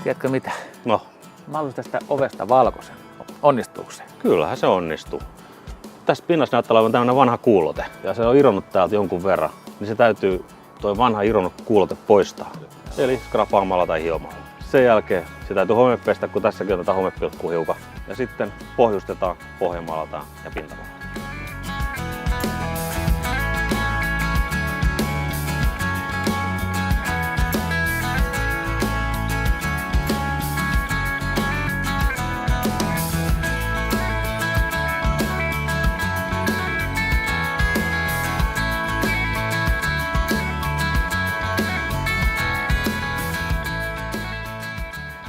Tiedätkö mitä? No, Mä haluaisin tästä ovesta valkoisen. Onnistuuko se? kyllähän se onnistuu. Tässä pinnassa näyttää olevan tämmönen vanha kuulote ja se on irronnut täältä jonkun verran, niin se täytyy toi vanha irronnut kuulote poistaa. Eli skrapaamalla tai hiomalla. Sen jälkeen se täytyy homepestä, kun tässäkin otetaan homepilkku hiukan. Ja sitten pohjustetaan, pohjamaalataan ja pintamaalataan.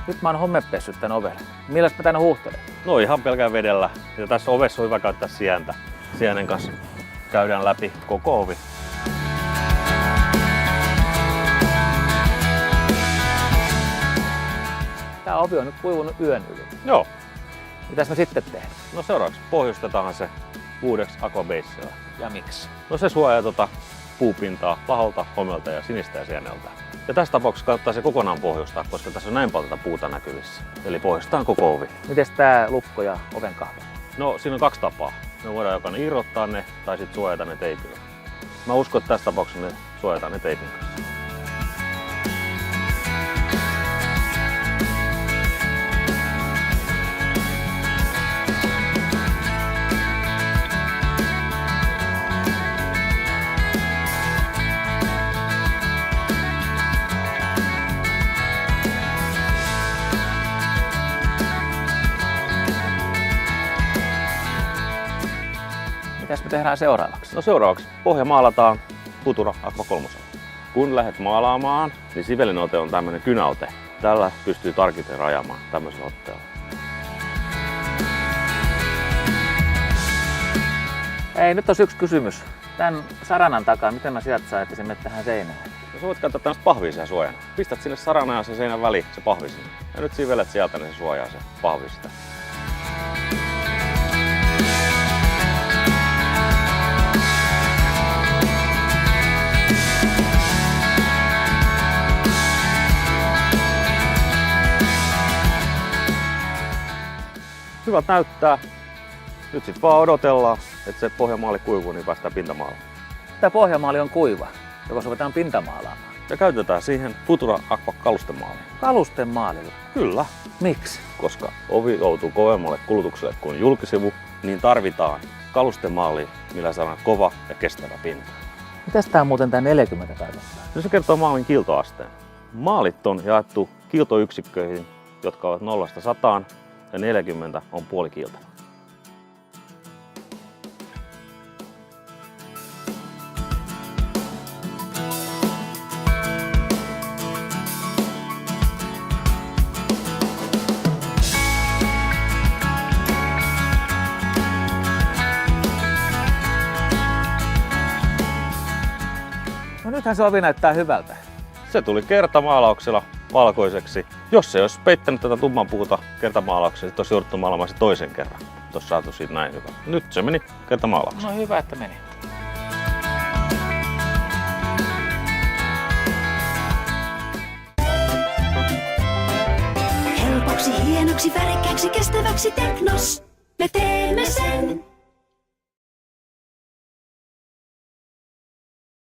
Nyt mä oon homepessyt tän ovelle. Milläs mä tän huuhtelen? No ihan pelkään vedellä. Ja tässä ovessa on hyvä käyttää sientä. Sienen kanssa käydään läpi koko ovi. Tää ovi on nyt kuivunut yön yli. Joo. Mitäs me sitten tehdään? No seuraavaksi pohjustetaan se uudeksi aquabaseilla. Ja miksi? No se suojaa puupintaa laholta, homelta ja sinistä ja sieneltä. Ja tässä tapauksessa kannattaa se kokonaan pohjustaa, koska tässä on näin paljon tätä puuta näkyvissä. Eli pohjustetaan koko ovi. Mites tää lukko ja oven kahva? No siinä on kaksi tapaa. Me voidaan joko irrottaa ne tai sitten suojata ne teipillä. Mä uskon, että tässä tapauksessa me suojataan ne teipin kanssa. Mitäs me tehdään seuraavaksi? No seuraavaksi pohja maalataan Futura Aqua 3. Kun lähdet maalaamaan, niin sivelinote on tämmönen kynäote. Tällä pystyy tarkiten rajaamaan tämmöisellä otteella. Ei, nyt on yksi kysymys. Tän saranan takaa, miten mä sieltä saan, että se menee tähän seinään? No sä voit käyttää tämmöistä pahvisia suojana. Pistät sinne sarana ja se seinän väliin, se pahvi sinne. Ja nyt sivelet sieltä, niin se suojaa se pahvi sitä. Hyvältä näyttää. Nyt sit vaan odotellaan, että se pohjamaali kuivuu, niin päästään pintamaalaan. Tää pohjamaali on kuiva, joko sovitaan pintamaalaamaan. Ja käytetään siihen Futura Aqua kalustemaali. Kalustemaalilla? Kyllä. Miksi? Koska ovi joutuu kovemmalle kulutukselle kuin julkisivu, niin tarvitaan kalustemaali, millä saadaan kova ja kestävä pinta. Mitäs tää muuten tää 40 tarkoittaa? No se kertoo maalin kiiltoasteen. Maalit on jaettu kiiltoyksikköihin, jotka ovat 0–100 ja 40 on puolikiiltävä. No nythän se ovi näyttää hyvältä. Se tuli kertamaalauksella valkoiseksi. Jos se olisi peittänyt tätä tumman puuta kertamaalauksella, sitten olisi jouduttu maalaamaan se toisen kerran. Tuossa saatu siitä näin hyvä. Nyt se meni kertamaalauksella. No hyvä, että meni. Helpoksi, hienoksi, värikkääksi, kestäväksi Teknos. Me teemme sen.